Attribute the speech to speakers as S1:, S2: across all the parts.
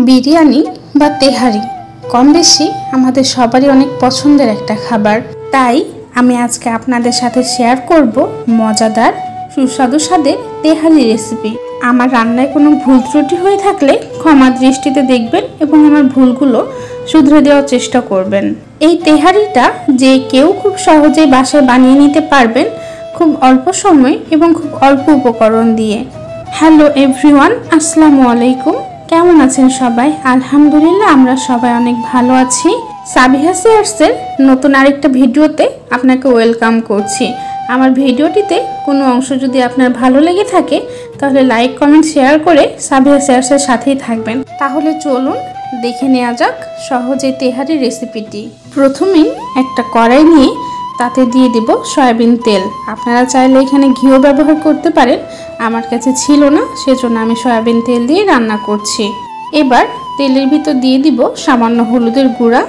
S1: বিরিয়ানি বা তেহারি কম বেশি আমাদের সবারই অনেক পছন্দের একটা খাবার। তাই আমি আজকে আপনাদের সাথে শেয়ার করব মজাদার সুস্বাদু স্বাদের তেহারি রেসিপি। আমার রান্নায় কোনো ভুল ত্রুটি হয়ে থাকলে ক্ষমা দৃষ্টিতে দেখবেন এবং আমার ভুলগুলো শুধরে দেওয়ার চেষ্টা করবেন। এই তেহারিটা যে কেউ খুব সহজেই বাসায় বানিয়ে নিতে পারবেন, খুব অল্প সময় এবং খুব অল্প উপকরণ দিয়ে। হ্যালো এভরিওয়ান, আসসালামু আলাইকুম। কেমন আছেন সবাই? আলহামদুলিল্লাহ আমরা সবাই অনেক ভালো আছি। সাবিহা শেয়ারসের নতুন আরেকটা ভিডিওতে আপনাকে ওয়েলকাম করছি। আমার ভিডিওটিতে কোনো অংশ যদি আপনার ভালো লেগে থাকে তাহলে লাইক কমেন্ট শেয়ার করে সাবিহা শেয়ারসের সাথেই থাকবেন। তাহলে চলুন দেখে নেওয়া যাক সহজে তেহারি রেসিপিটি। প্রথমেই একটা কড়াই নিয়ে তাতে দিয়ে দিব সয়াবিন তেল। আপনারা চাইলে এখানে ঘিও ব্যবহার করতে পারেন, আমার কাছে ছিল না সেজন্য আমি সয়াবিন তেল দিয়ে রান্না করছি। এবার তেলের ভিতর দিয়ে দিব সামান্য হলুদের গুঁড়া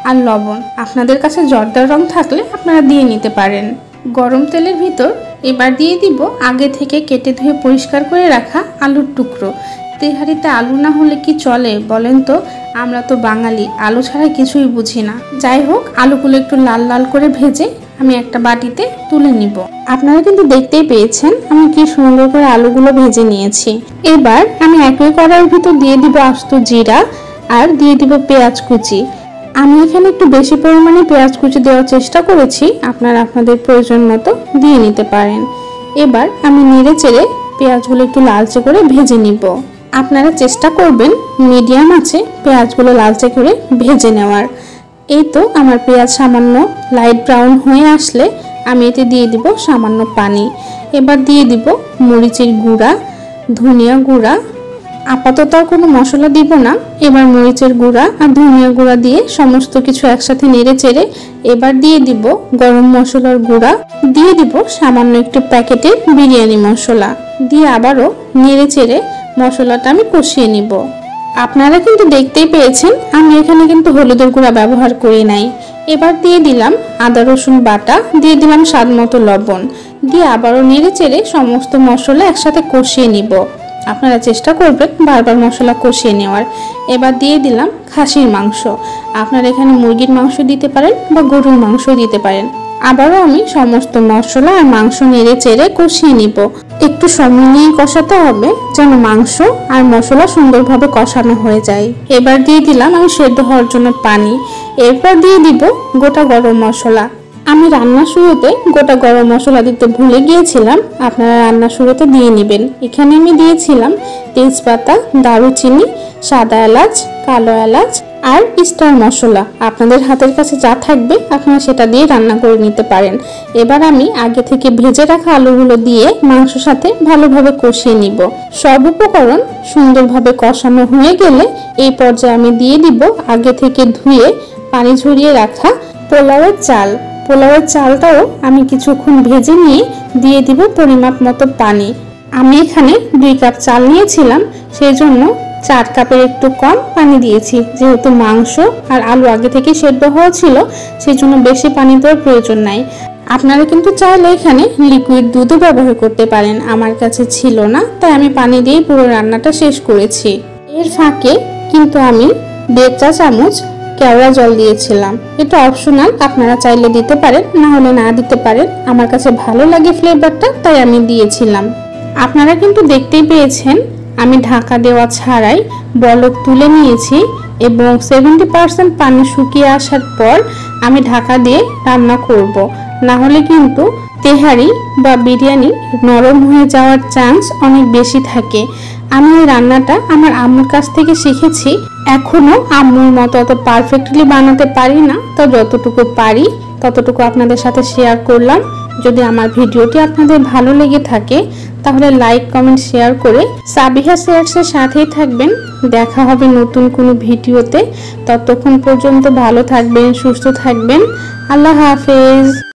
S1: আর লবণ। আপনাদের কাছে জর্দার রং থাকলে আপনারা দিয়ে নিতে পারেন। গরম তেলের ভিতর এবার দিয়ে দিব আগে থেকে কেটে ধুয়ে পরিষ্কার করে রাখা আলুর টুকরো। তেহারিতে আলু না হলে কি চলে বলেন তো? আমরা তো বাঙালি, আলু ছাড়া কিছুই বুঝি না। যাই হোক, আলুগুলো একটু লাল লাল করে ভেজে আমি একটা বাটিতে তুলে নিব। আপনারা কিন্তু দেখতেই পেয়েছেন আমি কি সুন্দর করে আলুগুলো ভেজে নিয়েছি। এবার আমি একই কড়াইয়ের ভিতর দিয়ে দিব আস্ত জিরা আর দিয়ে দিব পেঁয়াজ কুচি। আমি এখানে একটু বেশি পরিমাণে পেঁয়াজ কুচি দেওয়ার চেষ্টা করেছি, আপনারা আপনাদের প্রয়োজন মতো দিয়ে নিতে পারেন। এবার আমি নেড়ে চেড়ে পেঁয়াজগুলো একটু লালচে করে ভেজে নিব। আপনারা চেষ্টা করবেন মিডিয়াম আঁচে পেঁয়াজগুলো লালচে করে ভেজে নেওয়ার। এই তো আমার পেঁয়াজ সামান্য লাইট ব্রাউন হয়ে আসলে আমি এতে দিয়ে দিব সামান্য পানি। এবার দিয়ে দিব মরিচের গুঁড়া, ধনিয়া গুঁড়া। আপাতত আর কোনো মশলা দিব না। এবার মরিচের গুঁড়া আর ধনিয়া গুঁড়া দিয়ে সমস্ত কিছু একসাথে নেড়ে চেড়ে এবার দিয়ে দিব গরম মশলার গুঁড়া, দিয়ে দিব সামান্য একটু প্যাকেটের বিরিয়ানি মশলা, দিয়ে আবারও নেড়ে চেড়ে মশলাটা আমি কষিয়ে নিব। আপনারা কিন্তু দেখতেই পেয়েছেন আমি এখানে কিন্তু হলুদের গুঁড়া ব্যবহার করি নাই। এবার দিয়ে দিলাম আদা রসুন বাটা, দিয়ে দিলাম স্বাদ মতো লবণ, দিয়ে আবারও নেড়ে চেড়ে সমস্ত মশলা একসাথে কষিয়ে নিব। আপনারা চেষ্টা করবেন বারবার মশলা কষিয়ে নেওয়ার। এবার দিয়ে দিলাম খাসির মাংস। আপনারা এখানে মুরগির মাংস দিতে পারেন বা গরুর মাংস দিতে পারেন। আবারও আমি সমস্ত মশলা আর মাংস নেড়ে চেড়ে কষিয়ে নিব। একটু সময় নিয়ে কষাতে হবে যেন মাংস আর মশলা সুন্দরভাবে কষানো হয়ে যায়। এবার দিয়ে দিলাম আমি সেদ্ধ হওয়ার জন্য পানি। এরপর দিয়ে দিব গোটা গরম মশলা। আমি রান্না শুরুতে গোটা গরম মশলা দিতে ভুলে গিয়েছিলাম, আপনারা রান্না শুরুতে দিয়ে নেবেন। এখানে আমি দিয়েছিলাম তেজপাতা, দারুচিনি, সাদা এলাচ, কালো এলাচ আর স্টার মশলা। আপনাদের হাতের কাছে যা থাকবে আপনারা সেটা দিয়ে রান্না করে নিতে পারেন। এবার আমি আগে থেকে ভেজে রাখা আলুগুলো দিয়ে মাংসের সাথে ভালোভাবে কষিয়ে নিব। সব উপকরণ সুন্দরভাবে কষানো হয়ে গেলে এই পর্যায়ে আমি দিয়ে দিব আগে থেকে ধুয়ে পানি ঝরিয়ে রাখা পোলাওয়ের চাল। পোলাওয়ের চালটাও আমি কিছুক্ষণ ভেজে নিয়ে দিয়ে দিব পরিমাপ মতো পানি। আমি এখানে 2 কাপ চাল নিয়েছিলাম, সেই জন্য 4 কাপের একটু কম পানি দিয়েছি। যেহেতু মাংস আর আলু আগে থেকে সেদ্ধ হওয়া ছিল সেই জন্য বেশি পানি দেওয়ার প্রয়োজন নাই। আপনারা কিন্তু চাইলে এখানে লিকুইড দুধও ব্যবহার করতে পারেন, আমার কাছে ছিল না তাই আমি পানি দিয়ে পুরো রান্নাটা শেষ করেছি। এর ফাঁকে কিন্তু আমি 1.5 চা চামচ কেওড়া জল দিয়েছিলাম। এটা অপশনাল, আপনারা চাইলে দিতে পারেন, না হলে না দিতে পারেন। আমার কাছে ভালো লাগে ফ্লেভারটা তাই আমি দিয়েছিলাম। আপনারা কিন্তু দেখতেই পেয়েছেন আমি ঢাকা দেওয়া ছাড়াই বলক তুলে নিয়েছি এবং 70% পানি শুকিয়ে আসার পর আমি ঢাকা দিয়ে রান্না করব। না হলে কিন্তু তেহারি বা বিরিয়ানি নরম হয়ে যাওয়ার চান্স অনেক বেশি থাকে। আমি এই রান্নাটা আমার আম্মুর কাছ থেকে শিখেছি। এখনো আম্মুর মতো অত পারফেক্টলি বানাতে পারি না, তো যতটুকু পারি ততটুকু আপনাদের সাথে শেয়ার করলাম। যদি আমার ভিডিওটি আপনাদের ভালো লেগে থাকে তাহলে লাইক কমেন্ট শেয়ার করে সাবিহা শেয়ারসের সাথেই থাকবেন। দেখা হবে নতুন কোনো ভিডিওতে। ততক্ষণ পর্যন্ত ভালো থাকবেন, সুস্থ থাকবেন। আল্লাহ হাফেজ।